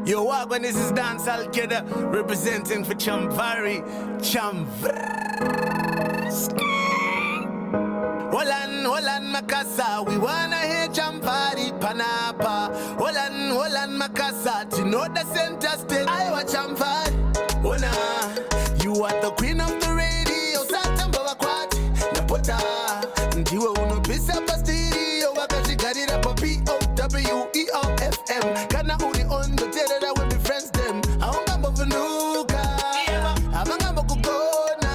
Yo, what when this is Dancehall Kid representing for Chamvary. Holan Makasa, we wanna hear Chamvary Panapa. Holan Makasa, to know the center stage. I watch Chamvary. Ona, you are the queen of the radio. Satan Babakwat, Napota. And you will no piece of stereo. Wakashi got it up a POWERFM. Kana uni on the terror that will be friends them. I want to move nuka. I'm a Gona.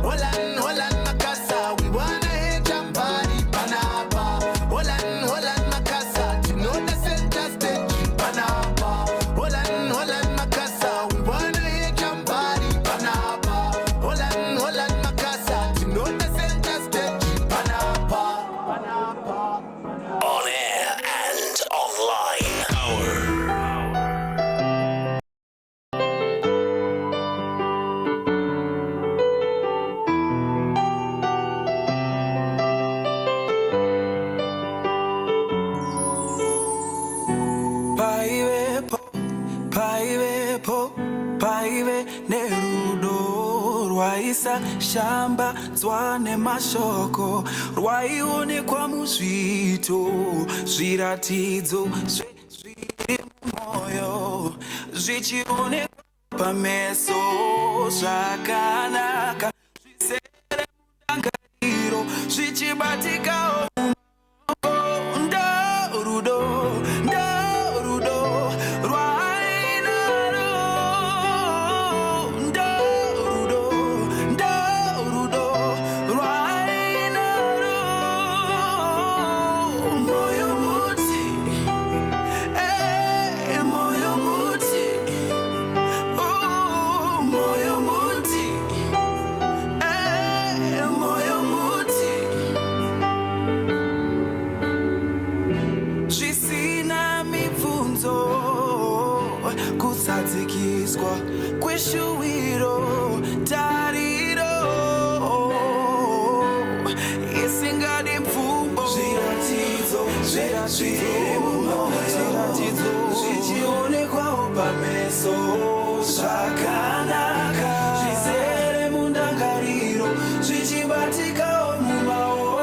Holan Makasa, we wanna hear Chamvary Panapa. Holan Makasa, to know the center stage. Panapa. Holan Makasa, we wanna hear Chamvary Panapa. Holan Makasa, to know the center stage. Panapa. On air and online. Paive nerudo rwaisa shamba zwane mashoko rwaione kwa musvito zviratidzo zviri mumwoyo zvichione pameso zvakanaka zvisere mudangariro zvichibatikawo ndorudo kutsadzikiswa kweshuwiro tariro isingadi pfumbo zviratidzo zvichionekwawo pameso zvakanaka zvizere mundangariro zvichibatikawo mumaoko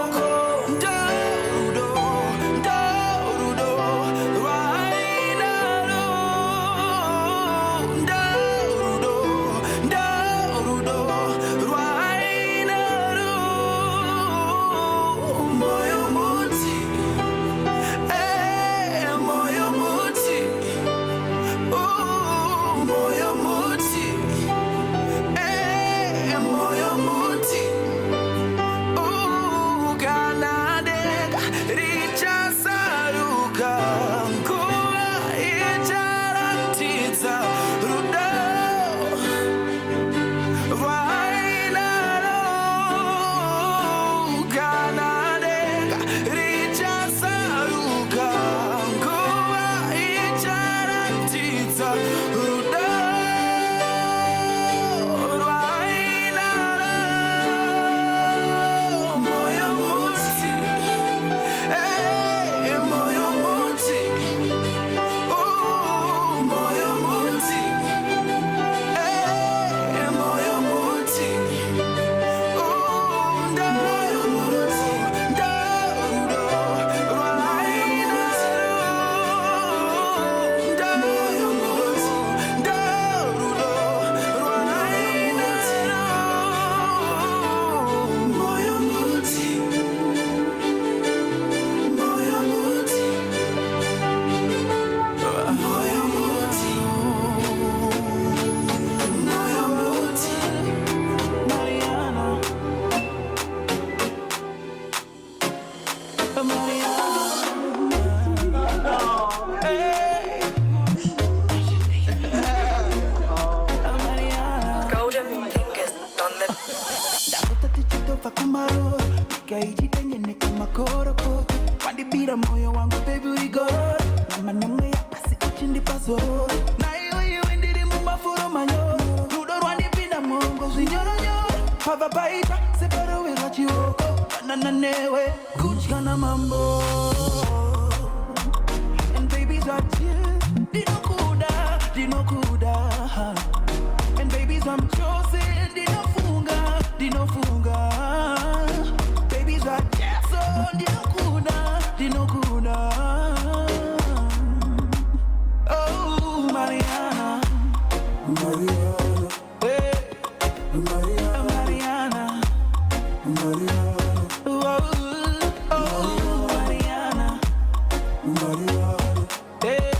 Hey,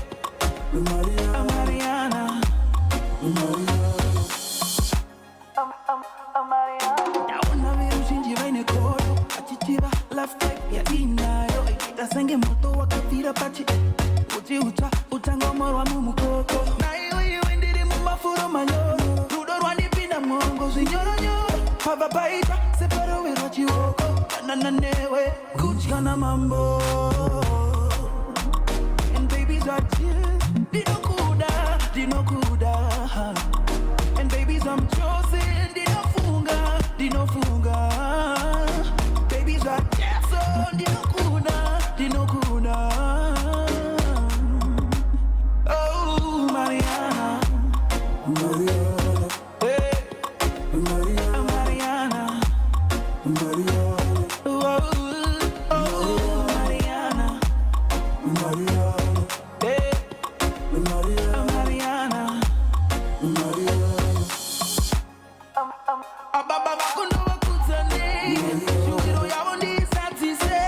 Mariana. Naona virushinji vaine kodo achichiva love type ya inayo itasenge moto wakavira pachi uchi utangomorwa mumukoko na iwe ndiri mumafuro manyoro rudo rwanipinda mwongo zvinyoronyoro pavapaita separowerwa chioko newe kutyana mambo and babies are chill dinokuda and babies I'm chosen dinofunga babies are so dinokuda oh Mariana hey Mariana oh Mariana hey Mariana ababa bakundo bakudzane shukiro yavo ndisadzise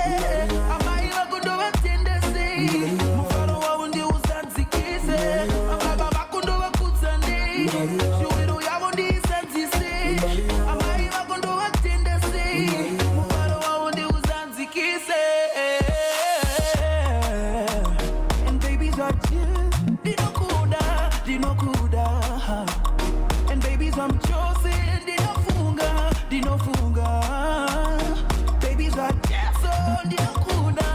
amai vakundo vatendese mufaro wavo ndiusadzikise ababa bakundo bakudzane shukiro yavo ndisadzise amai vakundo vatendese mufaro wavo ndiusadzikise and babies are chill dinokuda and babies I'm chosen dinofunga babies are so dinokuda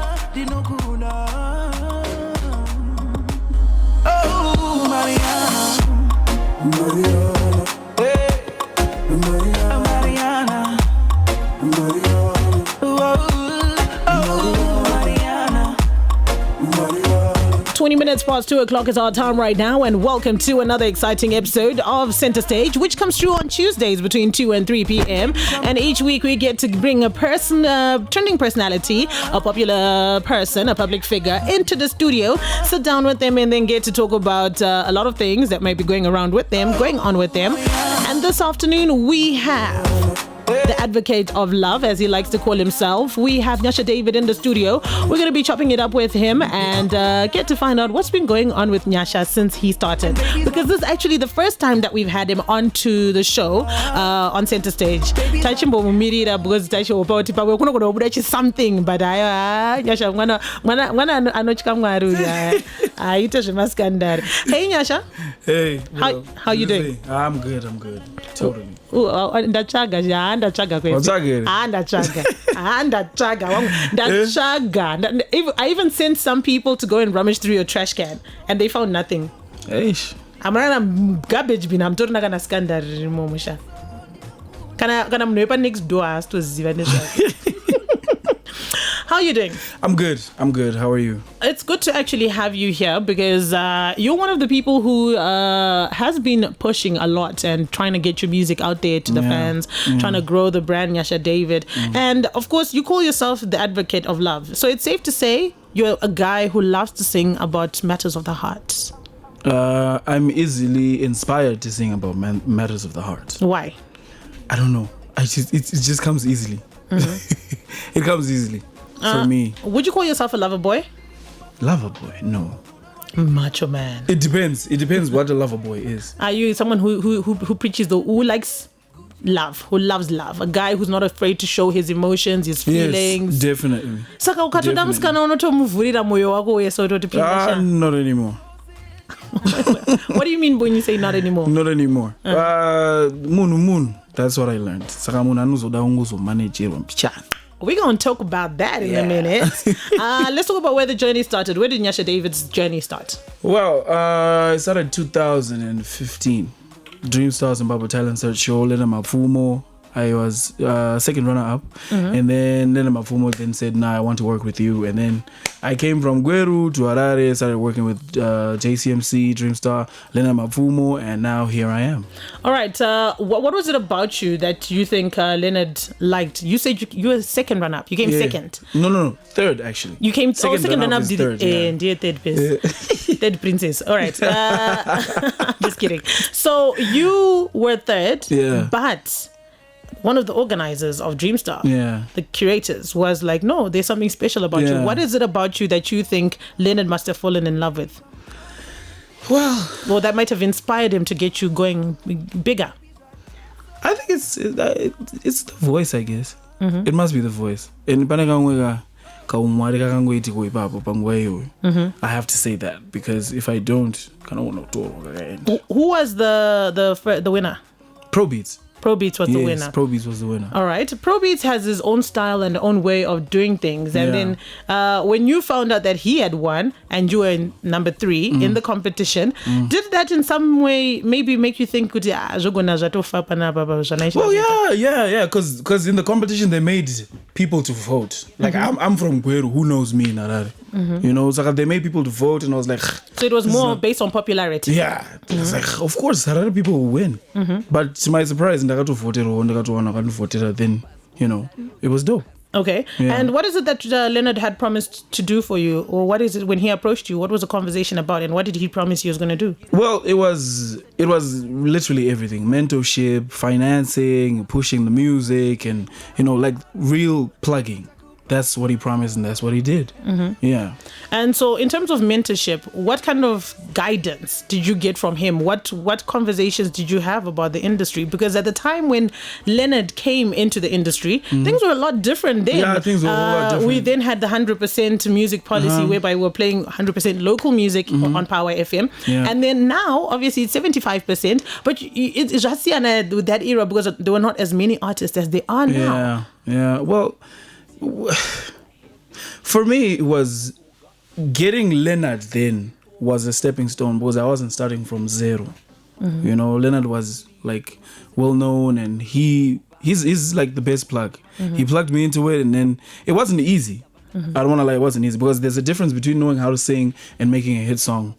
oh Mariana hey Mariana oh Mariana 20 minutes past 2 o'clock is our time right now, and welcome to another exciting episode of Center Stage, which comes through on Tuesdays between 2 and 3 p.m. And each week we get to bring a person, trending personality, a popular person, a public figure into the studio, sit down with them, and then get to talk about a lot of things that might be going on with them. And this afternoon we have the advocate of love, as he likes to call himself. We have Nyasha David in the studio. We're going to be chopping it up with him and get to find out what's been going on with Nyasha since he started. Because this is actually the first time that we've had him onto the show on Center Stage. Tachimbo mumirira because tacho about pa kuno kuno budachi something, but Nyasha mwana anochika mwaru ya aita zvemaskandari. Hey Nyasha. Hey. How you doing? I'm good. Totally. Ndachaga I even sent some people to go and rummage through your trash can and they found nothing. Eish. I'm garbage bin. I'm talking about scandal momusha. Kana mnepa next door as to ziva. How are you doing? I'm good. How are you? It's good to actually have you here because you're one of the people who has been pushing a lot and trying to get your music out there to the fans, trying to grow the brand Nyasha David. And of course, you call yourself the advocate of love. So it's safe to say you're a guy who loves to sing about matters of the heart. I'm easily inspired to sing about matters of the heart. Why? I don't know. It just comes easily. It comes easily. For me. Would you call yourself a lover boy? Lover boy? No. Macho man. It depends. It depends what a lover boy is. Are you someone who preaches who likes love, who loves love, a guy who's not afraid to show his emotions, his feelings? Yes, definitely. Saka ukatoda musikana unotomuvhurira moyo wako wese utotipinda. Not anymore. What do you mean when you say not anymore? Not anymore. Moon. That's what I learned. Saka munhu anozoda ungozomanejerwa mpichana. We're going to talk about that in a minute. Let's talk about where the journey started. Where did Nyasha David's journey start? Well, it started 2015. Dream Stars and Baba Talent Search Show, Lena Mafumo. I was second runner-up. And then Lena Mafumo then said, nah, I want to work with you. And then I came from Gweru to Harare, started working with JCMC, Dreamstar, Lena Mafumo, and now here I am. All right. What was it about you that you think Leonard liked? You said you were second runner-up. You came second. No. Third, actually. You came second runner-up. Third, dear third princess. Third princess. All right. Just kidding. So you were third, but one of the organizers of Dreamstar, Yeah. the curators, was like, no, there's something special about you. Yeah. What is it about you that you think Leonard must have fallen in love with? Well, Or that might have inspired him to get you going bigger? I think it's the voice, I guess. It must be the voice. And I have to say that, because if I don't, Who was the winner? Pro Beats. Pro Beats was the winner. Pro Beats was the winner. All right. Pro Beats has his own style and own way of doing things. And then when you found out that he had won and you were in number 3 in the competition, did that in some way maybe make you think, well, yeah. Because in the competition they made people to vote. Like I'm from Gweru, who knows me in Harare? You know, so they made people to vote, and I was like, so it was more based on popularity. Yeah. It's like, of course, Harare people will win. But to my surprise, then, you know, it was dope. Okay. Yeah. And what is it that Leonard had promised to do for you? Or what is it when he approached you? What was the conversation about? And what did he promise he was going to do? Well, it was literally everything. Mentorship, financing, pushing the music, and, you know, like real plugging. That's what he promised, and that's what he did. Yeah. And so in terms of mentorship, what kind of guidance did you get from him? What conversations did you have about the industry? Because at the time when Leonard came into the industry, things were a lot different then. Yeah, things were a lot different. We then had the 100% music policy whereby we were playing 100% local music on Power FM. Yeah. And then now, obviously, it's 75%. But it's just with that era, because there were not as many artists as there are now. Yeah. Well, for me, it was getting Leonard then was a stepping stone, because I wasn't starting from zero. You know, Leonard was like well known, and he's like the best plug. He plugged me into it, and then it wasn't easy. I don't want to lie, it wasn't easy, because there's a difference between knowing how to sing and making a hit song.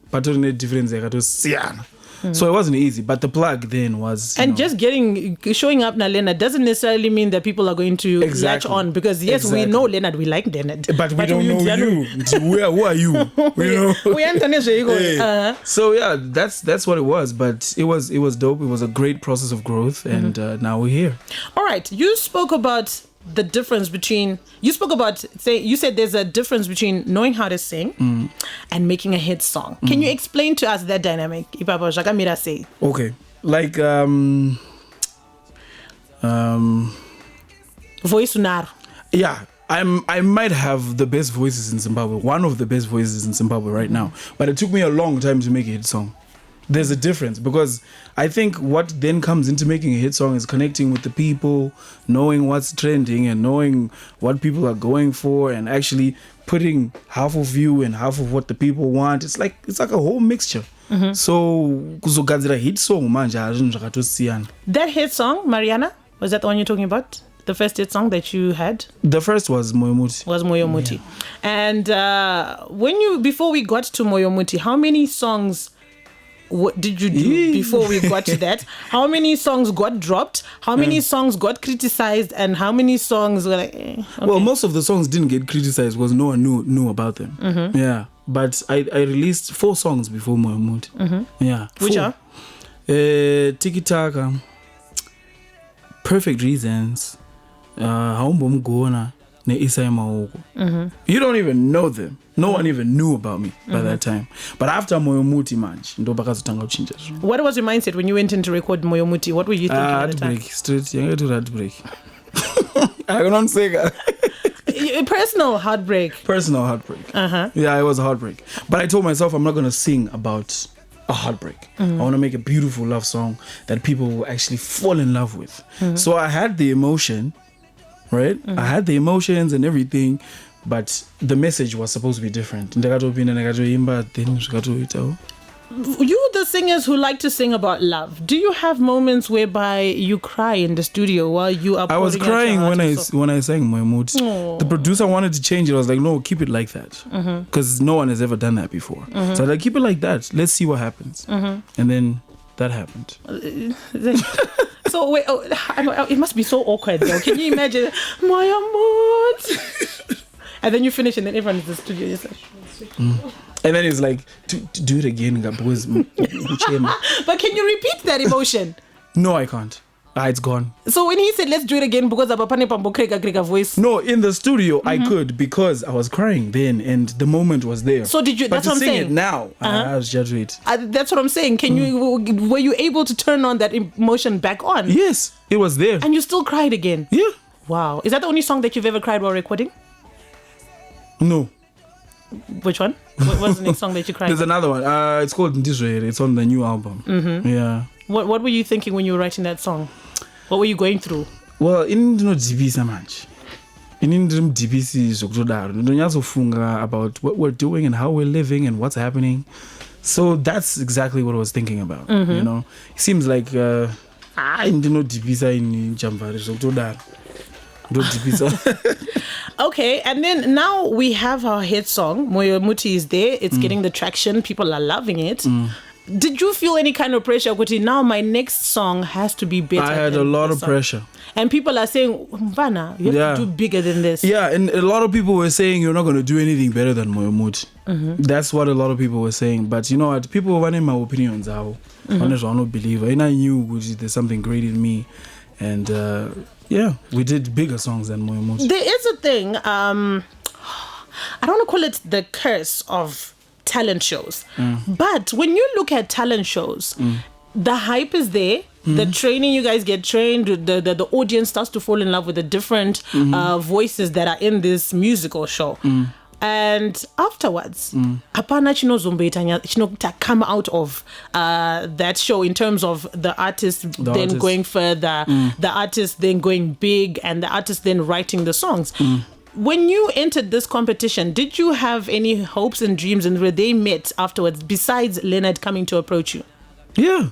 So it wasn't easy, but the plug then was. And just showing up now, Leonard, doesn't necessarily mean that people are going to latch on, because yes, we know Leonard, we like Leonard, but we don't know you. Who are you? You know. So yeah, that's what it was. But it was dope. It was a great process of growth, and now we're here. All right, you spoke about the difference between. You said there's a difference between knowing how to sing and making a hit song. Can you explain to us that dynamic? Okay, like voice unar. Yeah, I might have the best voices in Zimbabwe, one of the best voices in Zimbabwe right now, but it took me a long time to make a hit song. There's a difference, because I think what then comes into making a hit song is connecting with the people, knowing what's trending and knowing what people are going for, and actually putting half of you and half of what the people want. It's like a whole mixture. So kuzogadzira hit song manje hazvinhu zvakatosiyana. That hit song, Mariana, was that the one you're talking about? The first hit song that you had? The first was Moyo Muti. Yeah. And before we got to Moyo Muti, how many songs what did you do before we got to that? How many songs got dropped? How many songs got criticized? And how many songs were like, okay. Well, most of the songs didn't get criticized because no one knew about them. Yeah. But I released 4 songs before Moyo Muti. Yeah. Which are? Tiki Taka, Perfect Reasons, Haumbo Mgona, Ne Isai Maoko. You don't even know them. No one even knew about me by that time. But after Moyo Muti manje, ndo pakazotanga kuchinja. What was your mindset when you went in to record Moyo Muti? What were you thinking at the time? Heartbreak, straight. Yanga to heartbreak. I can't say that. Personal heartbreak. Yeah, it was a heartbreak. But I told myself I'm not going to sing about a heartbreak. I want to make a beautiful love song that people will actually fall in love with. So I had the emotion, right? I had the emotions and everything, but the message was supposed to be different. You, the singers who like to sing about love, do you have moments whereby you cry in the studio while you are? I was crying when I sang My Mood. The producer wanted to change it. I was like, no, keep it like that, because no one has ever done that before. So I was like, keep it like that. Let's see what happens. And then that happened. So wait, it must be so awkward though. Can you imagine My Mood? And then you finish, and then everyone in the studio is like. And then it's like, to do it again. But can you repeat that emotion? No, I can't. It's gone. So when he said, let's do it again because Abapane Pambo Kreka voice. No, in the studio, I could because I was crying then and the moment was there. So did you, but that's to what I'm sing saying. it now, I was just it. That's what I'm saying. Were you able to turn on that emotion back on? Yes, it was there. And you still cried again? Yeah. Wow. Is that the only song that you've ever cried while recording? No. Which one? What was the next song that you cried? There's another one. It's called Ndizwere. It's on the new album. Yeah. What were you thinking when you were writing that song? What were you going through? Well, inindinodhibhisa manje. Inindimdhibhisi zvokutodaro. Ndinonyatsofunga about what we're doing and how we're living and what's happening. So that's exactly what I was thinking about. You know, it seems like ndinodhibhisa in Chamvary zvokutodaro. Okay, and then now we have our hit song. Moyo Muti is there. It's getting the traction. People are loving it. Did you feel any kind of pressure? Kuti, now my next song has to be better. I had a lot of pressure. And people are saying, Mvana, you have to do bigger than this. Yeah, and a lot of people were saying you're not going to do anything better than Moyo Muti. That's what a lot of people were saying. But you know what? People were wanting my opinions. I don't believe. And I knew there's something great in me. And yeah, we did bigger songs than Moyo Muti. There is a thing, I don't want to call it the curse of talent shows. But when you look at talent shows, the hype is there. The training, you guys get trained, the audience starts to fall in love with the different voices that are in this musical show. And afterwards, apana chino come out of that show in terms of the artist going further, the artist then going big, and the artist then writing the songs. When you entered this competition, did you have any hopes and dreams, and were they met afterwards, besides Leonard coming to approach you? Yeah.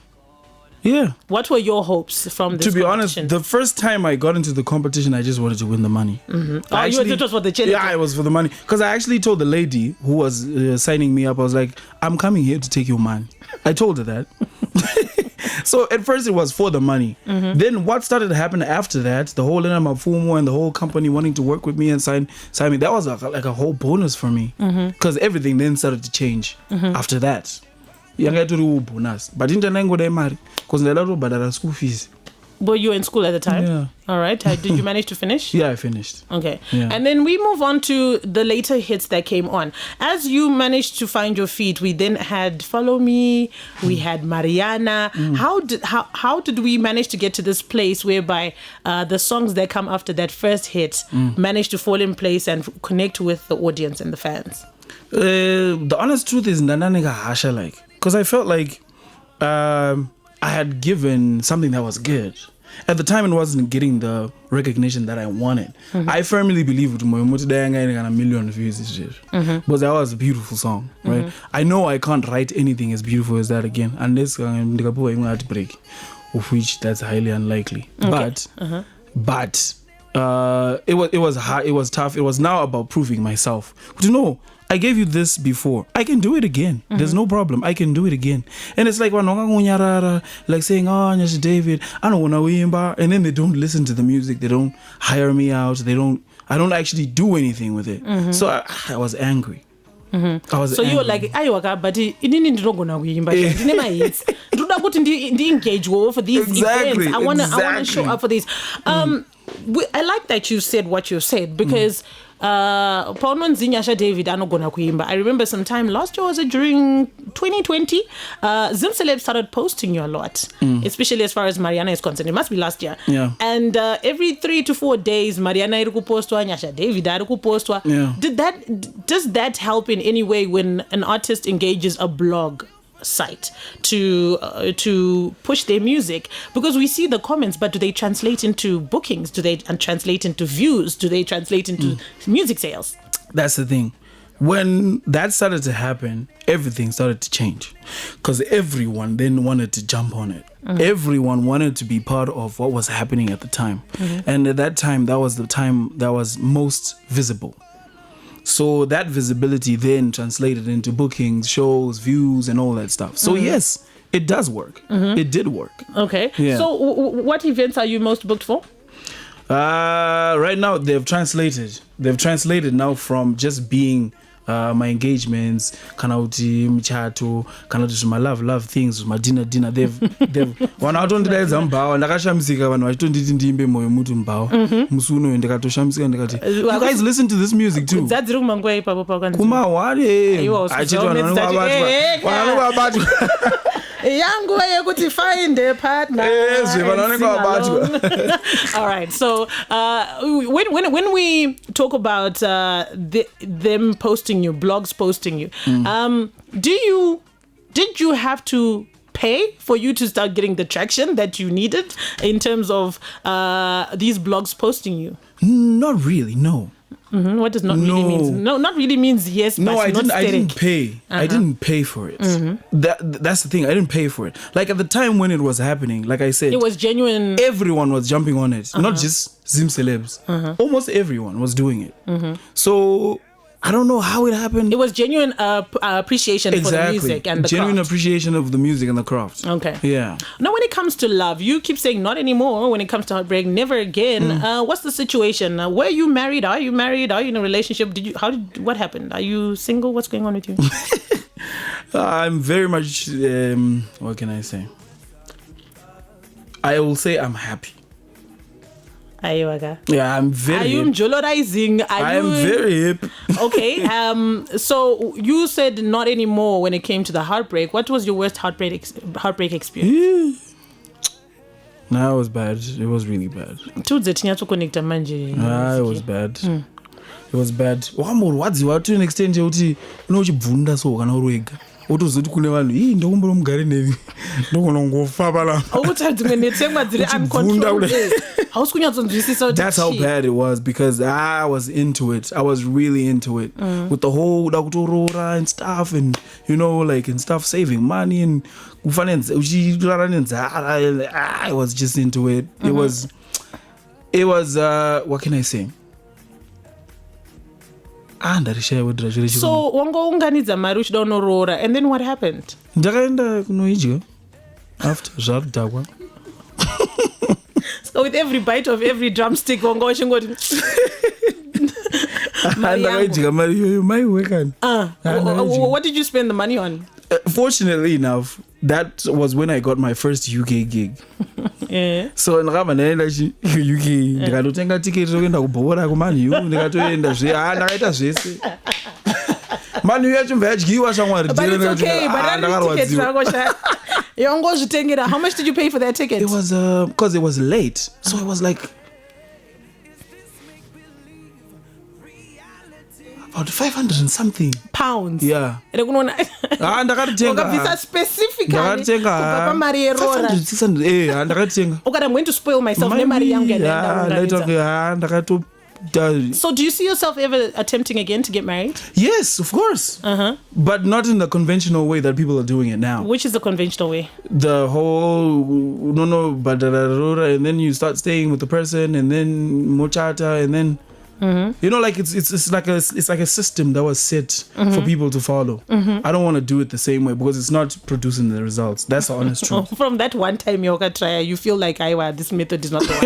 What were your hopes from this To be competition? honest, the first time I got into the competition, I just wanted to win the money. It was for the challenge? Yeah, it was for the money. Because I actually told the lady who was signing me up, I was like, I'm coming here to take your money. I told her that. So at first it was for the money. Then what started to happen after that, the whole Lena Mafumo and the whole company wanting to work with me and sign me, that was like a whole bonus for me. Because everything then started to change after that. Bonus. But in the language, because they don't school fees. Were you in school at the time? Yeah. All right. Did you manage to finish? Yeah, I finished. Okay. Yeah. And then we move on to the later hits that came on. As you managed to find your feet, we then had Follow Me, we had Mariana. How did we manage to get to this place whereby the songs that come after that first hit managed to fall in place and connect with the audience and the fans? The honest truth is Nananega Hasha like. Because I felt like I had given something that was good. At the time, it wasn't getting the recognition that I wanted. I firmly believe it was a million views this year. Because that was a beautiful song, right? I know I can't write anything as beautiful as that again, unless I'm heartbreak, of which that's highly unlikely. Okay. But it was hard. It was tough. It was now about proving myself. But you know, I gave you this before. I can do it again. There's no problem. I can do it again. And it's like like saying, oh, Nyasha David, I don't want to wimba. And then they don't listen to the music. They don't hire me out. I don't actually do anything with it. So I was angry. So you were like, ayiwaka, but inini ndinogona kuimba. Ndine my hits. Ndoda kuti ndi engage for these events. I want to show up for these. I like that you said what you said, because Nyasha David anogona kuimba. I remember sometime last year, was it during 2020, Zim Celeb started posting you a lot, especially as far as Mariana is concerned. It must be last year. Yeah. And every 3 to 4 days, Mariana iriku postwa, Nyasha David iriku postwa. Yeah. Does that help in any way when an artist engages a blog site to push their music? Because we see the comments, but do they translate into bookings? Do they translate into views? Do they translate into music sales? That's the thing. When that started to happen, everything started to change, because everyone then wanted to jump on it. Everyone wanted to be part of what was happening at the time. And at that time, that was the time that was most visible. So that visibility then translated into bookings, shows, views, and all that stuff. So yes, it does work. It did work. Okay. Yeah. So what events are you most booked for? Right now, they've translated now from just being my engagements, kana kuti mchato, kana kuti my love things, my dinner, they've wana atondidaidza mbawa ndakashamisika vanhu vachitonditi ndiimbe moyo mutu mbawa musi unoyo ndikatoshamisika ndikati you guys listen to this music too dzadziri kumanguva ipapo pakanzi kumawari achiti vanhu vanongovabatwa yanguva yekuti find a partner. All right, so when we talk about them posting you, blogs posting you, did you have to pay for you to start getting the traction that you needed in terms of these blogs posting you? Not really, no. Mm-hmm. What does not really means? No, not really means yes, no, but I not didn't pay. I didn't pay for it. That's the thing. I didn't pay for it. Like at the time when it was happening, like I said, it was genuine. Everyone was jumping on it, not just Zim celebs. Almost everyone was doing it. So I don't know how it happened. It was genuine appreciation for the music and the genuine craft. Appreciation of the music and the craft. Okay. Yeah. Now, when it comes to love, you keep saying not anymore. When it comes to heartbreak, never again. What's the situation? Were you married? Are you married? Are you in a relationship? What happened? Are you single? What's going on with you? I'm very much. What can I say? I will say I'm happy. Yeah, I'm very. Are you mjolorizing? I am very hip. Okay. So you said not anymore when it came to the heartbreak. What was your worst heartbreak experience? No, it was bad. It was really bad. It was bad. It was bad. Wadziwa to an extent yekuti unochibvunda so kana urwega. Wotozoti kune vanhu ii ndokumbira mugare nevi ndogona kungofa pala. Dzimwe netsemwa dziri uncontrolled. That's how bad it was because I was into it. I was really into it with the whole dakutorora and stuff, and and stuff, saving money and I was just into it. It was what can I say? So wangounganidza mari uchida unoroora, and then what happened? Ndakaenda kunoidya after zvadhakwa. So with every bite of every drumstick wanga uchingoti ndakaidya mari iyoyo maiwekani. What did you spend the money on? Fortunately enough, that was when I got my first UK gig. Yeah. So ndakabva ndaenda UK ndikatotenga tiketi rokuenda kubhora kuMan U ndikatoenda ndakaita zvese. Man U yacho mva yadyiwa shamwari. But it's okay, but ticket rako yongozvitengera. How much did you pay for that ticket? It was because it was late, so it was like about 500 and something pounds. Yeah. Ndakatenga specifically kubva pamari yerora. 600 ndakatenga. Okay, I'm going to spoil myself nemari yangu yenda. So do you see yourself ever attempting again to get married? Yes, of course. But not in the conventional way that people are doing it now. Which is the conventional way? The whole and then you start staying with the person and then mochata and then like it's like a system that was set for people to follow. I don't want to do it the same way because it's not producing the results. That's the honest truth. From that one time yoga try, you feel like this method is not the one.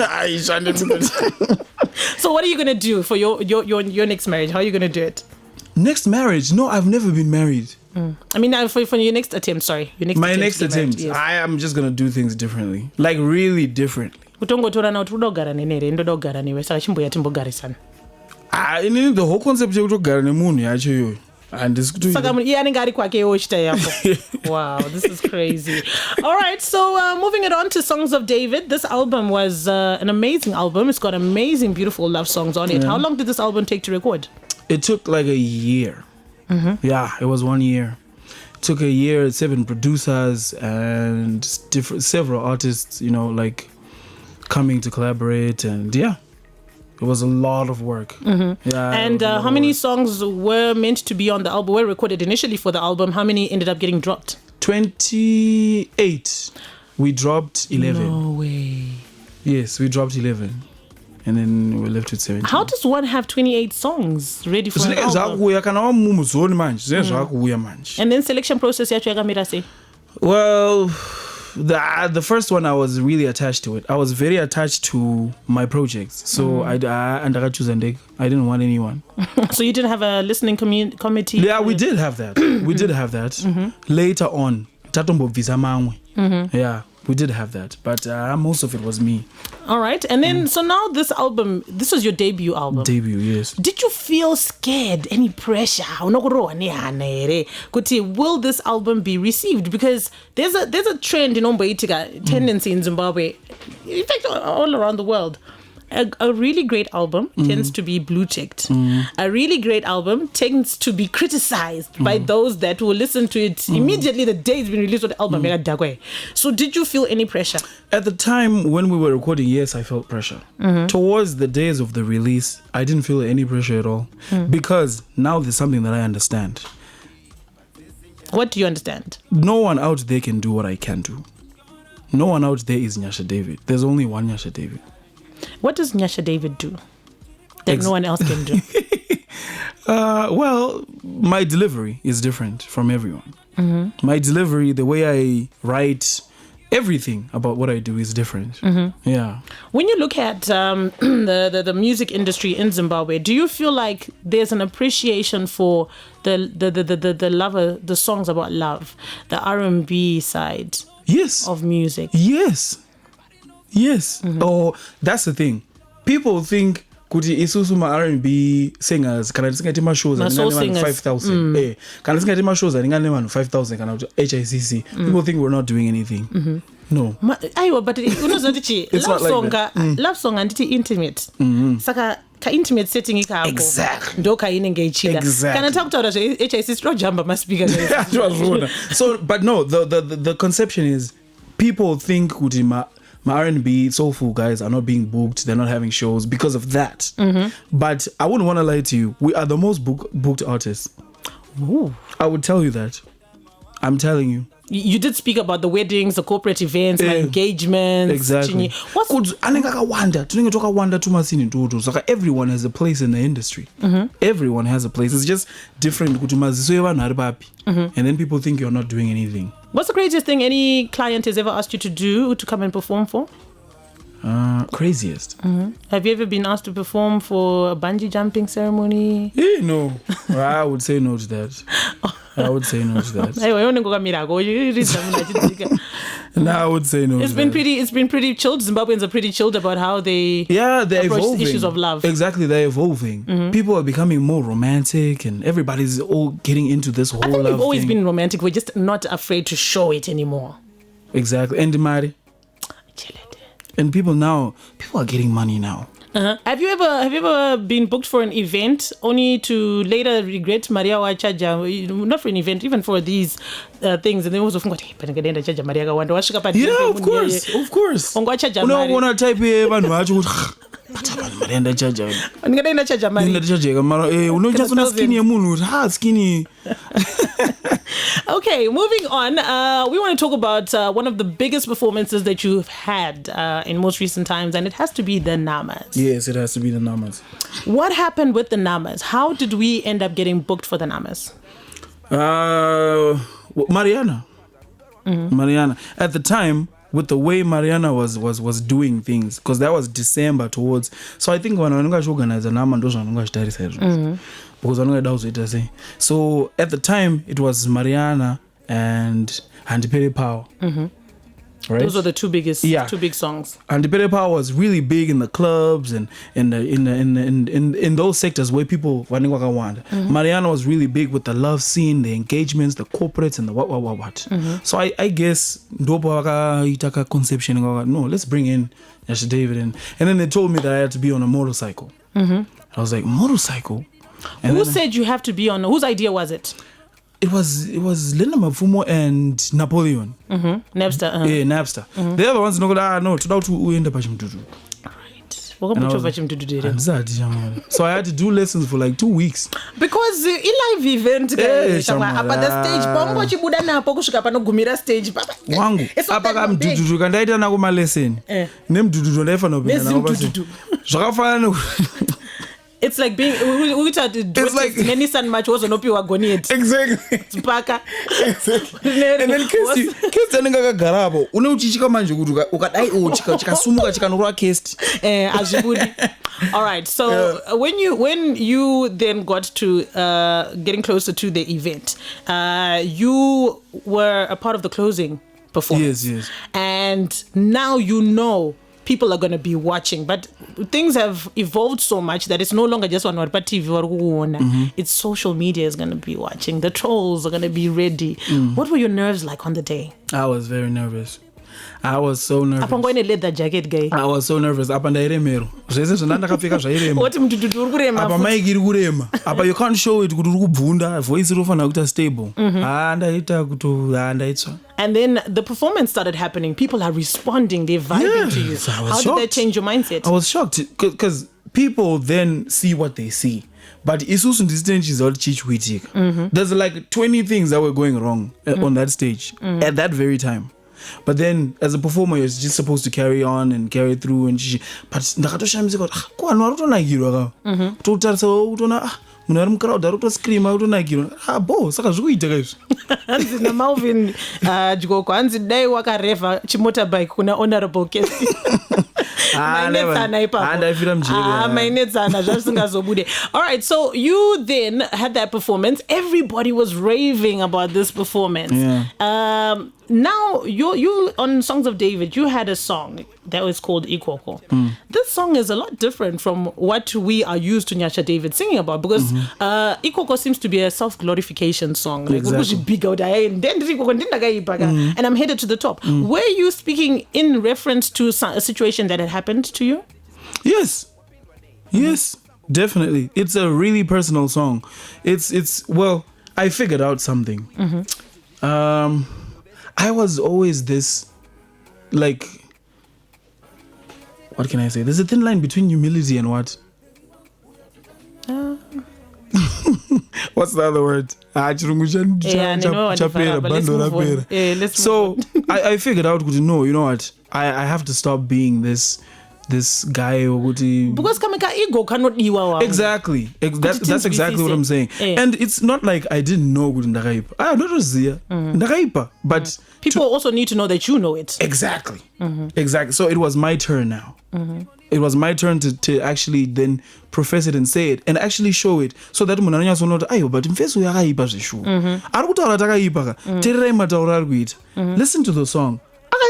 So what are you gonna do for your next marriage? How are you gonna do it? Next marriage? No, I've never been married. I mean, for your next attempt. Sorry, my next attempt. Yes. I am just gonna do things differently, like really differently. The whole concept of kugara nemunhu yacho iyoyo wow, this is crazy. All right, so moving it on to Songs of David. This album was an amazing album. It's got amazing, beautiful love songs on it. How long did this album take to record? It took like a year. Yeah, it was 1 year. It took a year, 7 producers and several artists, like coming to collaborate, and yeah. It was a lot of work. Yeah. And how many songs were meant to be on the album, were recorded initially for the album? How many ended up getting dropped? 28. We dropped 11. No way. Yes, we dropped 11. And then we left with 17. How does one have 28 songs ready for an album? And then selection process yacho yakamira sei? Well, The first one I was really attached to it. I was very attached to my projects. So I didn't want anyone. So you didn't have a listening committee? Yeah, we did have that. We did have that. Later on. Yeah, we did have that. But most of it was me. All right. And then, so now this album, this was your debut album. Debut, yes. Did you feel scared? Any pressure? Will this album be received? Because there's a trend in Omboitika, tendency in Zimbabwe, in fact, all around the world. A really great album tends to be blue ticked. A really great album tends to be criticized by those that will listen to it immediately the day it's been released with the album. So did you feel any pressure? At the time when we were recording, yes, I felt pressure. Towards the days of the release, I didn't feel any pressure at all. Because now there's something that I understand. What do you understand? No one out there can do what I can do. No one out there is Nyasha David. There's only one Nyasha David. What does Nyasha David do that no one else can do? Well, my delivery is different from everyone. My delivery, the way I write, everything about what I do is different. Yeah. When you look at the music industry in Zimbabwe, do you feel like there's an appreciation for the songs about love, the R&B side of music? Yes. Oh, that's the thing. People think kuti isusu ma R&B singers kana tisingaite shows aningane 5,000 kana tisingaite shows aningane 5,000 kana kuti HICC. People think we're not doing anything. No. Aiwa, but unozoti love song anditi intimate. Saka ka intimate setting ikako. Exactly. Ndo kainenge ichida. Exactly. Kana takutaura HICC stro jamba maspika. So but no, the conception is people think kuti ma R&B soulful guys are not being booked, they're not having shows because of that. But I wouldn't want to lie to you, we are the most booked artists. Ooh. I would tell you that. I'm telling you. You did speak about the weddings, the corporate events, my engagements. Exactly. Everyone has a place in the industry. Everyone has a place. It's just different. And then people think you're not doing anything. What's the craziest thing any client has ever asked you to do, to come and perform for? Craziest. Have you ever been asked to perform for a bungee jumping ceremony? No. I would say no to that. I would say no to that. No, I would say no. It's been pretty chilled. Zimbabweans are pretty chilled about how they they're approach evolving. Issues of love. Exactly, they're evolving. People are becoming more romantic, and everybody's all getting into this whole. I think love we've always thing. been romantic. We're just not afraid to show it anymore. Exactly, and Mari. And people are getting money now. Have you ever been booked for an event only to later regret Maria Wachaja? Not for an event, even for these things, and then also think, yeah, of course. Unaona type vanhu vacho Marianda chaja. Skinny. Okay, moving on. We want to talk about one of the biggest performances that you've had in most recent times, and it has to be the Namas. Yes, it has to be the Namas. What happened with the Namas? How did we end up getting booked for the Namas? Mariana. Mariana. At the time, with the way Mariana was doing things, because that was December towards. So I think when I organize a Nama, because so at the time it was Mariana and Handipere Power. Right? Those are the two big songs. Handipere Power was really big in the clubs and in those sectors where people Mariana was really big with the love scene, the engagements, the corporates, and the what. So I guess Itaka conception, no, let's bring in Nyasha David and then they told me that I had to be on a motorcycle. I was like, motorcycle? And who said you have to be on? Whose idea was it? It was Linda Mafumo and Napoleon. Napster. Yeah, Napster. The other ones no to end up so I had to do lessons for like 2 weeks. Because in live event the stage pombo chibuda napo kusvika panogumira stage wangu apaka mdududu kandaita nako malesson nemdududu ndaifanira kupinda nako zvakafanana It's like being it's like- many sun much was an opiwa goniet. Exactly. Paka. And then kesti anenge akagarapo une uchichika manje kuti ukadai chikasumuka chikanorwa kesti. Azibudi. All right. So when you then got to getting closer to the event, you were a part of the closing performance. Yes. And now you know people are going to be watching, but things have evolved so much that it's no longer just on what TV or it's social media is going to be watching. The trolls are going to be ready. What were your nerves like on the day? I was very nervous. I was so nervous. Apa ngoine leather jacket guy. I was so nervous. Apa ndairemero. Zvese zvandakapfeka zvairema. What mtu uri kurema? Apa mic iri kurema. Apa you can't show it kuti uri kubvunda. Voice irofana kuita stable. Ndaita kuti ndaitsva. And then the performance started happening. People are responding. They're vibing to you. How did that change your mindset? I was shocked because people then see what they see. But isusu ndistage is all chichwitika. There's like 20 things that were going wrong on that stage at that very time. But then as a performer you're just supposed to carry on and carry through and but ndakatoshamisika kuti ko vanhu vari kutonakirwa ka kutotarisa utona munhu ari mucrowd ari kutoscreama kutonakirwa bo saka zvikuitika izvi. Hanzi naMalvin Jgoko hanzi dai wakarevha chimotorbike kuna honorable guest. All right, so you then had that performance. Everybody was raving about this performance. Now you on Songs of David, you had a song that was called Ikoko. This song is a lot different from what we are used to Nyasha David singing about, because Ikoko seems to be a self-glorification song. Like, and I'm headed to the top. Were you speaking in reference to a situation that had happened to you? Yes, definitely. It's a really personal song. It's well, I figured out something. I was always this, like, what can I say? There's a thin line between humility and what? What's the other word? So I figured out, no, you know what? I have to stop being this guy because kameka ego cannot iwa. Exactly. That's exactly what I'm saying. And it's not like I didn't know good ndakaipa. I don't know ndakaipa, but people also need to know that you know it. Exactly. Exactly. So it was my turn now. It was my turn to actually then profess it and say it and actually show it, so that munhu anonyatsoona kuti ayo but mfeso yakaipa zveshuwa ari kutaura takaipa ka tererai matauro ari kuita. Listen to the song. All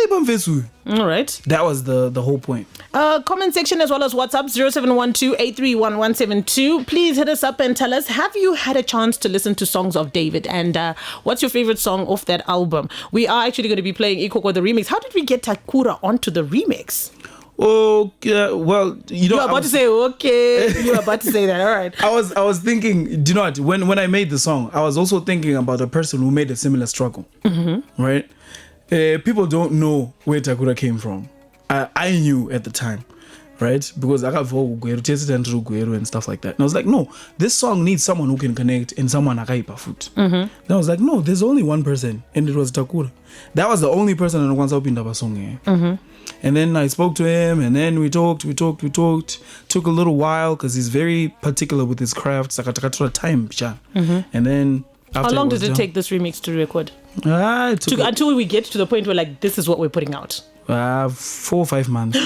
right. That was the whole point. Comment section as well as WhatsApp 0712-831-172. Please hit us up and tell us, have you had a chance to listen to Songs of David, and what's your favorite song off that album? We are actually going to be playing Ikoko the remix. How did we get Takura onto the remix? Well, you were about to say okay. You were about to say that. All right. I was thinking, do you know what? When I made the song, I was also thinking about a person who made a similar struggle. Right? People don't know where Takura came from. I knew at the time, right? Because I got and stuff like that. And I was like, no, this song needs someone who can connect and someone akaipa foot. Then I was like, no, there's only one person, and it was Takura. That was the only person that wants to open the song. And then I spoke to him, and then we talked. Took a little while because he's very particular with his craft. Time, and then. How long did it take this remix to record? Until we get to the point where like this is what we're putting out. 4 or 5 months.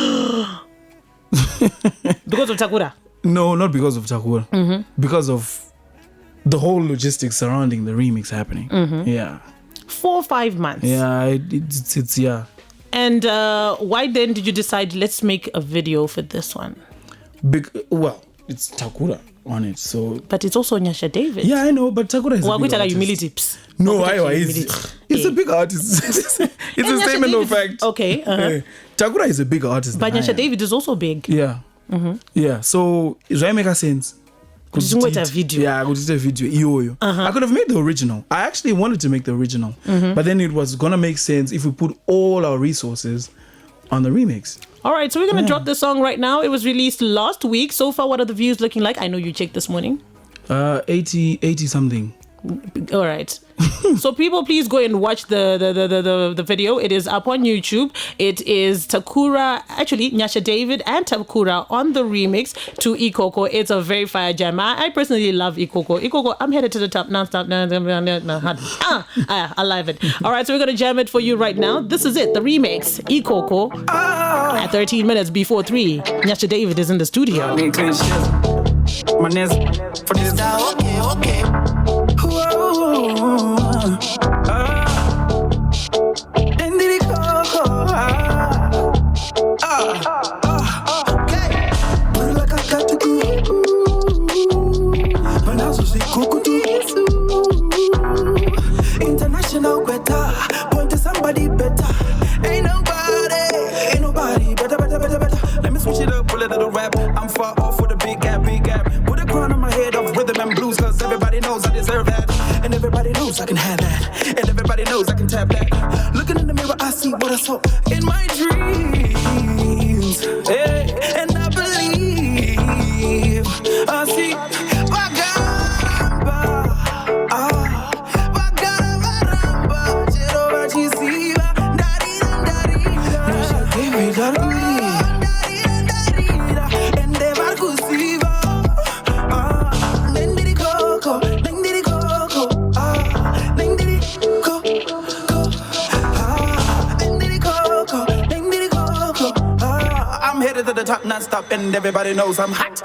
Because of Takura? No, not because of Takura. Because of the whole logistics surrounding the remix happening. 4 or 5 months. Yeah, it's yeah. And why then did you decide let's make a video for this one? Well, it's Takura on it, so. But it's also Nyasha David. Yeah, I know, but Takura is a big artist. Humility. No, it's a big artist. It's a statement of fact. Okay. Takura is a big artist. But Nyasha David is also big. Yeah. Yeah, so it doesn't make sense. Video. I could a video. I could have made the original. I actually wanted to make the original. But then it was going to make sense if we put all our resources on the remix. All right, so we're going to drop the song right now. It was released last week. So far, what are the views looking like? I know you checked this morning. 80 something. All right. So people, please go and watch the video. It is up on YouTube. It is Nyasha David and Takura on the remix to Ikoko. It's a very fire jam. I personally love Ikoko. Ikoko, I'm headed to the top non-stop. I love it. All right, so we're going to jam it for you right now. This is it, the remix, Ikoko. At 13 minutes before 3, Nyasha David is in the studio. My name's for this. Okay. International better, point to somebody better. Ain't nobody better. Let me switch it up, pull a little rap. I'm far off with a big gap. Put a crown on my head of rhythm and blues, cause everybody knows I deserve that. And everybody knows I can have that. And everybody knows I can tap that. Looking in the mirror, I see what I saw in my dreams. Hey, and I believe I see. To the top non-stop and everybody knows I'm hot.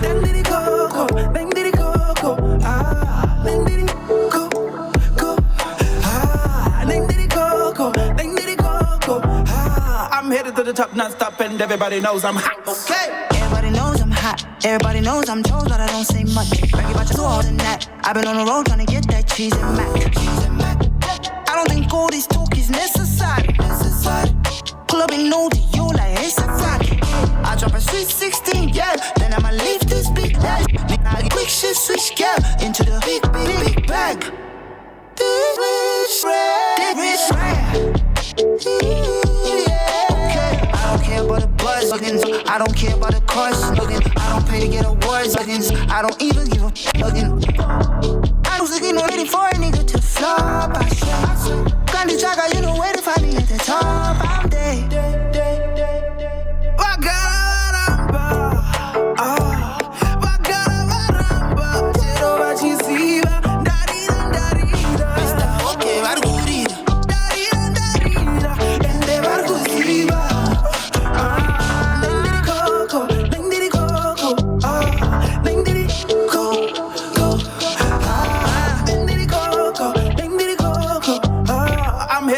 Ding diddy coco, ding diddy coco, ding diddy coco, ding diddy coco, ding diddy coco. I'm headed to the top non-stop and everybody knows I'm hot. Okay. Everybody knows I'm hot. Everybody knows I'm told, but I don't say much. Break about you all than that. I've been on the road trying to get that cheese and mac. I don't think all this talk is necessary. Clubbing no to you like it's a fact. I drop a sweet 16, yeah. Then I'ma leave this big life. I quick shit switch, yeah. Into the big bag. This rich rap. Okay, I don't care about the buzz. I don't care about the cars. I don't pay to get awards. I don't even give a I was looking ready for a nigga to flop. I swear. Candy Chaka, you know where to find me at the top. I'm day.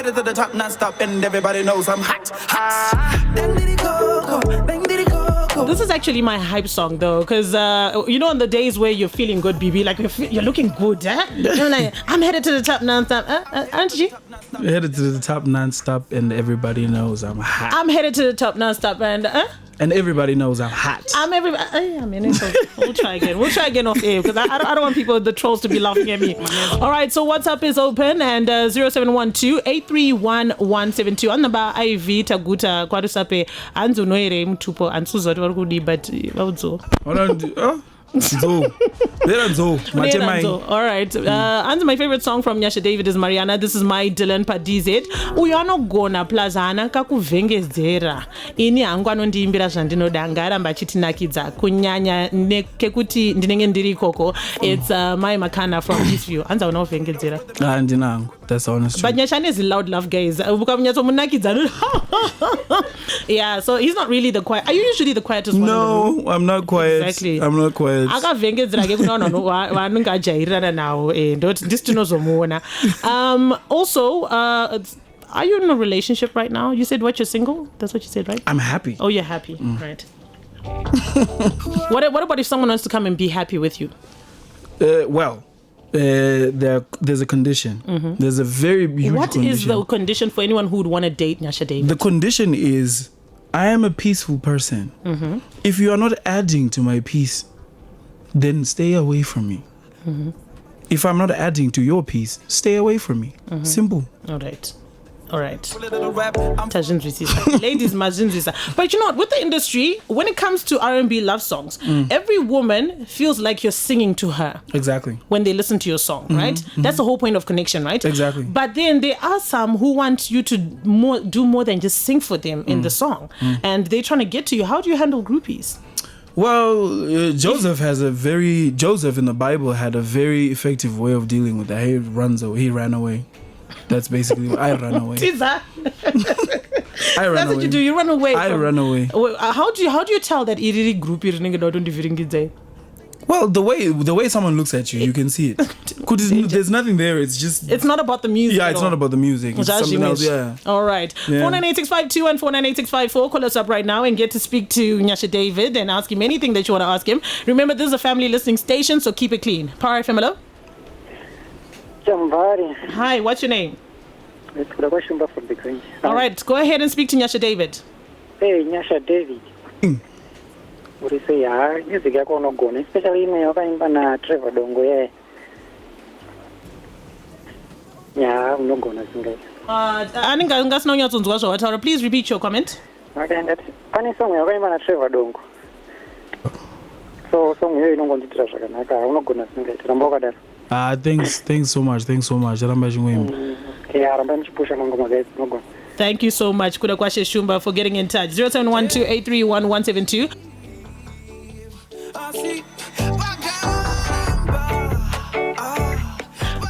To the top non-stop and everybody knows I'm hot. This is actually my hype song though, because you know on the days where you're feeling good, BB, like you're looking good, You're like, I'm headed to the top non-stop, aren't you? Headed to the top non-stop and everybody knows I'm hot. I'm headed to the top non-stop and everybody knows I'm hot. We'll try again off air, because I don't want the trolls to be laughing at me. All right, so WhatsApp is open and 0712-831-172 on number IV taguta kwarusape anzu noere mtupo ansuzo warukudi but waudzo. All right. And my favorite song from Nyasha David is Mariana. This is my Dylan Padizet. Uyanogona plazana kakuvhengedzera. Ini hangu anondiimbira zvandinoda ngaramba achitinakidza kunyanya kekuti ndinenge ndiri ikoko. It's my Makana from Eastview. Anza unaovhengedzera. Ndinangu. That's honest. But Nyashane is loud love, guys. Yeah, so he's not really the quiet. Are you usually the quietest one? No, I'm not quiet. Exactly. I'm not quiet. Also, are you in a relationship right now? You said what, you're single? That's what you said, right? I'm happy. Oh, you're happy. Right. What about if someone wants to come and be happy with you? There's a condition. Mm-hmm. There's a very huge condition. What is the condition for anyone who would want to date Nyasha David? The condition is I am a peaceful person. Mm-hmm. If you are not adding to my peace, then stay away from me. Mm-hmm. If I'm not adding to your peace, stay away from me. Mm-hmm. Simple. All right. All right. Ladies, mazhinzisa. But you know what? With the industry, when it comes to R&B love songs, every woman feels like you're singing to her. Exactly. When they listen to your song, right? That's the whole point of connection, right? Exactly. But then there are some who want you to do more than just sing for them in the song. And they're trying to get to you. How do you handle groupies? Well, Joseph in the Bible had a very effective way of dealing with that. He ran away. That's basically I ran away. That's away. what you do. You run away. I ran away. How do you tell that it really groupie? Well, the way someone looks at you, you can see it. There's nothing there. It's not about the music. Yeah, it's not about the music. It's something else. Yeah. All right. 498652 and 498654. Call us up right now and get to speak to Nyasha David and ask him anything that you want to ask him. Remember, this is a family listening station, so keep it clean. Power FM, hello. Chamvary. Hi, what's your name? It's Kudabashumba from the Grange. All right, go ahead and speak to Nyasha David. Hey, Nyasha David. What do you say? Music yako unogona, especially ime wakaimba na Trevor Dongo ye. Yeah, unogona single. Aninga ngasino nyatsonzwa zvawataura. Please repeat your comment. Okay, and pane song wakaimba na Trevor Dongo. So song hiyo inongondiitira zvakanaka, unogona single. Ramba wakadaro. Thanks so much. Ramba chingwemba. Yeah, ramba mchipusha mangoma guys, unogona. Thank you so much, Kuda Kwashe Shumba, for getting in touch. 0712-831-172.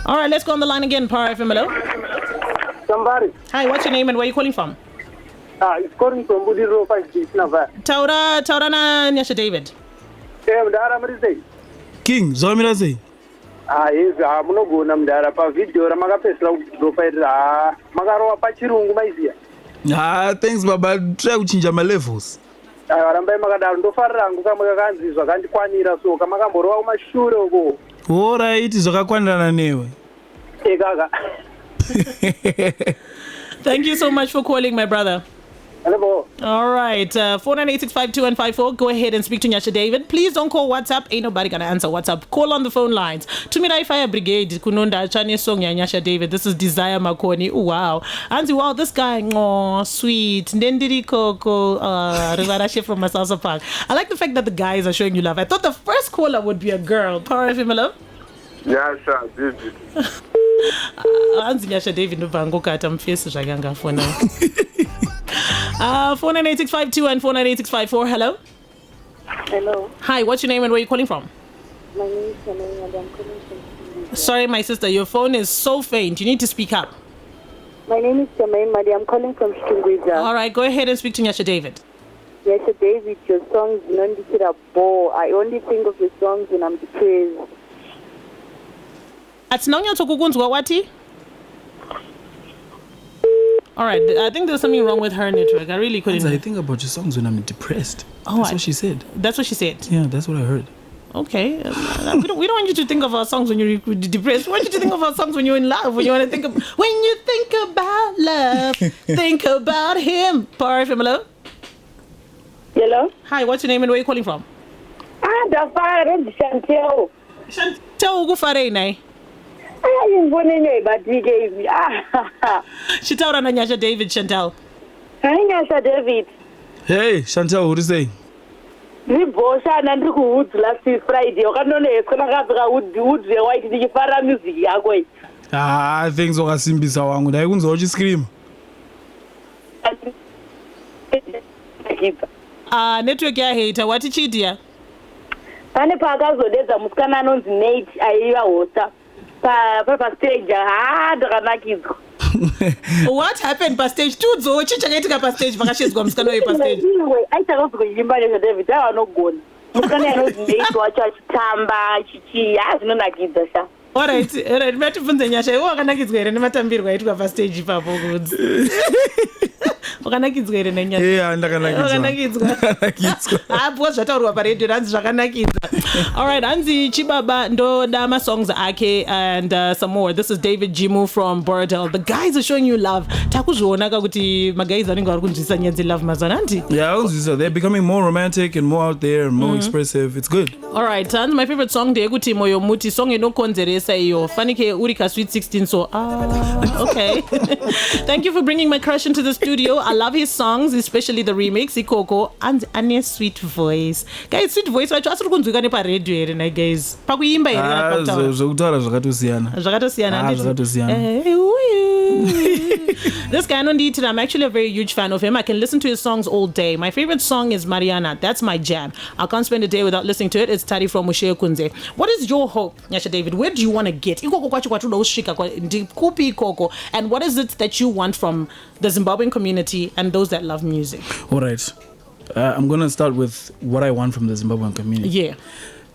All right, let's go on the line again. Power FM, hello. Somebody. Hi, what's your name and where are you calling from? It's calling from Budiro 5 Nava. Taura na Nyasha David. Mdara mrizei. King, zomira sei. Yes, munogona mdara pa video ramakapesera kuprofaira makarowa pachirungu maiziya. Thanks baba, try kuchinja ma levels. Rambai makadaro ndofarira hangu kamwe kakanzi zvakandikwanira so kamakamborowa kumashure uko. All right, zvakakwanirana newe. Kaka. Thank you so much for calling, my brother. Hello. All right, 498652 and 54. Go ahead and speak to Nyasha David. Please don't call WhatsApp. Ain't nobody gonna answer WhatsApp. Call on the phone lines. Tumira Fire Brigade. Kunonda Chani song ya Nyasha David. This is Desire Makoni. Ooh, wow. Anzi, wow, this guy, oh, sweet. Nyasha Ikoko, Rivarashe from Masasa Park. I like the fact that the guys are showing you love. I thought the first caller would be a girl. Power FM, hello. Nyasha David. Anzi, Nyasha David no bango kata mfesi zaganga for now. 498652 and 498654. Hello. Hello. Hi, what's your name and where are you calling from? My name is Chamvary and I'm calling from. Sorry, my sister, your phone is so faint. You need to speak up. My name is Chamvary. I'm calling from Shingwiza. All right, go ahead and speak to Nyasha David. Nyasha David, your songs non bore. I only think of your songs when I'm depressed. Wati? All right, I think there's something wrong with her network. I really couldn't. I think about your songs when I'm depressed. Oh, that's what she said. That's what she said? Yeah, that's what I heard. Okay. We don't want you to think of our songs when you're depressed. We want you to think of our songs when you're in love. When you want to think of... When you think about love, think about him. Power FM, hello? Hello? Hi, what's your name and where are you calling from? The fire is Chantel. Chantel, go for it, but DJ. Shitaura na Nyasha David, Chantel. Hi, Nyasha David. Hey, Chantel, what do you say? Ribosha and Woods last Friday. You can't know Woods white the Fara music. Things are simple. So I'm going to just scream. Network ya hater. What did you do? Pane pakazo deza muskana anonzi Nate aiva hota. Pa stage ndakanakidzwa. What happened pa stage? Tudzo chichakaitika pa stage vakashedzwa muskana we pa stage. Aitakazokuimba nezva David avanogona. Muskana anonzi Nate wacho achitamba chichi zvinonakidza sha. All right, matibvunze Nyasha, iwe wakanakidzwa here nematambirwo aitwa pa stage ipapo kunzi. wakanakidzwa here nenyaya Yeah, ndakanakidzwa. hapo zvataurwa paredio hanzi zvakanakidzwa. All right, hanzi chibaba ndoda masongs ake and some more. This is David Jimu from Borodale. The guys are showing you love. Takuzviona kuti magays anenge vari kunzwisa nyaya dzelove mazana hanti. Yeah, they're becoming more romantic and more out there and more expressive. It's good. All right, hanzi my favorite song ndeyekuti moyo muti, song inokonzeresa iyo fanike uri ka sweet 16 so okay. Thank you for bringing my crush into the studio. I love his songs, especially the remix Ikoko and ane sweet voice. Guys, sweet voice wacho asiri kunzwika neparedio here na guys. Pakuimba here kana pakutaura. Zvekutaura zvakatosiyana. Zvakatosiyana. This guy Nonditi, I'm actually a very huge fan of him. I can listen to his songs all day. My favorite song is Mariana. That's my jam. I can't spend a day without listening to it. It's Tari from Mushe Kunze. What is your hope, Nyasha David? Where do you want to get? Ikoko kwacho kwatuda ushika kwa kupi Ikoko. And what is it that you want from the Zimbabwean community and those that love music? All right. I'm going to start with what I want from the Zimbabwean community. Yeah.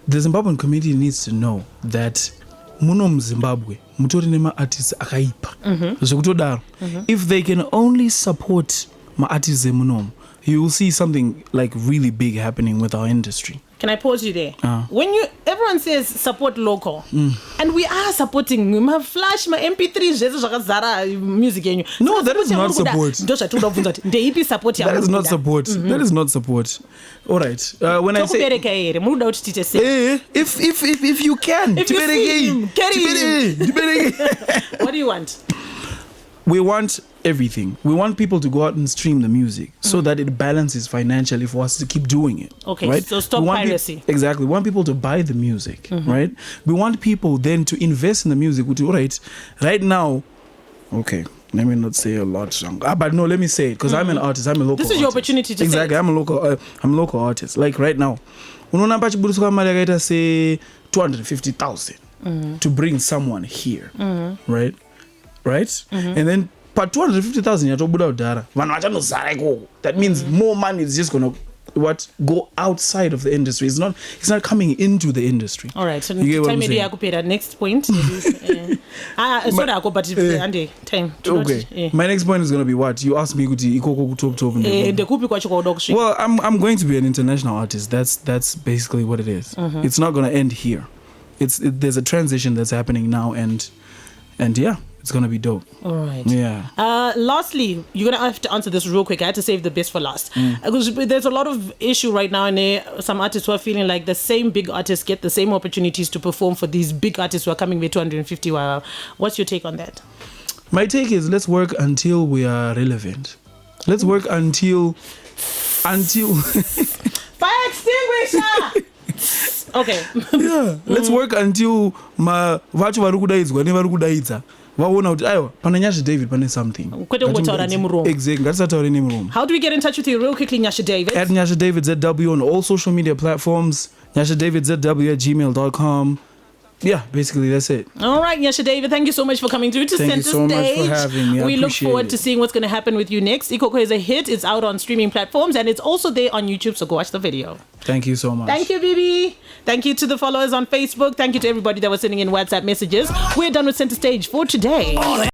The Zimbabwean community needs to know that muno muZimbabwe mutori nema artists akaipa. Zvekutodaro. If they can only support ma artists emunomu, you will see something like really big happening with our industry. Can I pause you there? When everyone says support local, and we are supporting my flash, my MP3, music. No, that is not support. That is not support. That is not support. All right. When I say, if you can, if you see him, what do you want? We want everything. We want people to go out and stream the music so that it balances financially for us to keep doing it. Okay, right? so stop piracy. Exactly. We want people to buy the music, right? We want people then to invest in the music. Right now, okay, let me not say a lot, but no, let me say it because I'm an artist. I'm a local This is artist. your opportunity to exactly. say it. I'm a local artist. Like right now, unoona pachiburiswa mari yakaita say 250,000 to bring someone here, right? And then but 250,000 yatobuda kudhara vanhu vachanozara ikoko. That means more money is just gonna go outside of the industry. It's not coming into the industry. All right, so time yakupera. Next point. Sorry, but time. Okay. My next point is going to be what? You asked me kuti Ikoko top. Well, I'm going to be an international artist. That's basically what it is. It's not going to end here. There's a transition that's happening now and yeah. It's going to be dope. All right. Yeah. Lastly, you're going to have to answer this real quick. I had to save the best for last. Because there's a lot of issue right now and some artists who are feeling like the same big artists get the same opportunities to perform for these big artists who are coming with 250. What's your take on that? My take is let's work until we are relevant. Let's work until Fire extinguisher! Okay. Yeah. Let's work until vacho vari kudaidzwa nevari kudaidza vaona kuti aiwa pana Nyasha David pane something. Exactly. Ngatisataure nemuromo. How do we get in touch with you real quickly, Nyasha David? At Nyasha David ZW on all social media platforms. nyashadavidzw@gmail.com. Yeah, basically that's it. All right, Nyasha David, thank you so much for coming through to Center Stage. Thank you so much for having me. We look forward to seeing what's going to happen with you next. Ikoko is a hit. It's out on streaming platforms and it's also there on YouTube, so go watch the video. Thank you so much. Thank you, Bibi. Thank you to the followers on Facebook. Thank you to everybody that was sending in WhatsApp messages. We're done with Center Stage for today.